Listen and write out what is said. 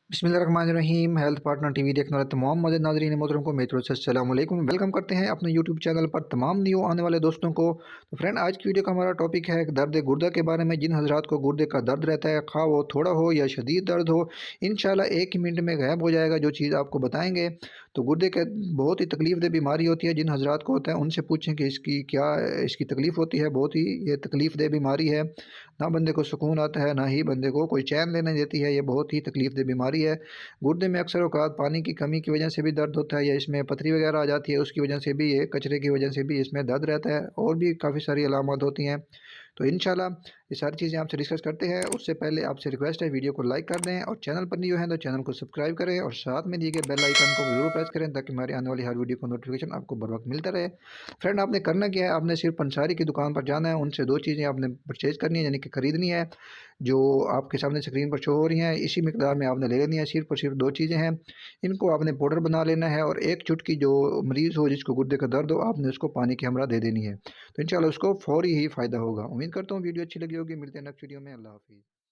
बिस्मिल्लाहिर्रहमानिर्रहीम। Health partner TV देखने वाले तमाम मौजूद नाज़रीन मोहतरम को मेरी तरफ से अस्सलाम वालेकुम। वेलकम करते हैं अपने यूट्यूब चैनल पर तमाम न्यू आने वाले दोस्तों को। तो फ्रेंड, आज की वीडियो का हमारा टॉपिक है दर्द गुर्दा के बारे में। जिन हजरात को गुर्दे का दर्द रहता है, खा वो थोड़ा हो या शदीद दर्द हो, इंशाल्लाह एक ही मिनट में गायब हो जाएगा जो चीज़ आपको बताएंगे। तो गुर्दे के बहुत ही तकलीफ दह बीमारी होती है। जिन हजरात को होता है उनसे पूछें कि इसकी तकलीफ़ होती है। बहुत ही ये तकलीफ दह बीमारी है। ना बंदे को सुकून आता है, ना ही बंदे को कोई चैन लेने देती है। ये बहुत ही तकलीफ दह बीमारी है। गुर्दे में अक्सर औक़ात पानी की कमी की वजह से भी दर्द होता है, या इसमें पथरी वगैरह आ जाती है, उसकी वजह से भी, ये कचरे की वजह से भी इसमें दर्द रहता है। और भी काफ़ी सारी अलामत होती हैं। तो इंशाल्लाह ये सारी चीज़ें आपसे डिस्कस करते हैं। उससे पहले आपसे रिक्वेस्ट है, वीडियो को लाइक कर दें और चैनल पर न्यू हैं तो चैनल को सब्सक्राइब करें और साथ में दिए गए बेल आइकन को ज़रूर प्रेस करें ताकि हमारी आने वाली हर वीडियो को नोटिफिकेशन आपको बर वक्त मिलता रहे। फ्रेंड, आपने करना क्या है, आपने सिर्फ पंसारी की दुकान पर जाना है। उनसे दो चीज़ें आपने परचेज़ करनी है, यानी कि ख़रीदनी है, जो आपके सामने स्क्रीन पर शो हो रही हैं। इसी मिकदार में आपने ले लेनी है। सिर्फ और सिर्फ दो चीज़ें हैं। इनको आपने पाउडर बना लेना है और एक चुटकी जो मरीज़ हो, जिसको गुर्दे का दर्द हो, आपने उसको पानी की हमरा दे देनी है। तो इंशाल्लाह उसको फ़ौरी ही फ़ायदा होगा। उम्मीद करता हूँ वीडियो अच्छी लगी होगी। मिलते हैं नेक्स्ट वीडियो में। अल्लाह हाफ़िज़।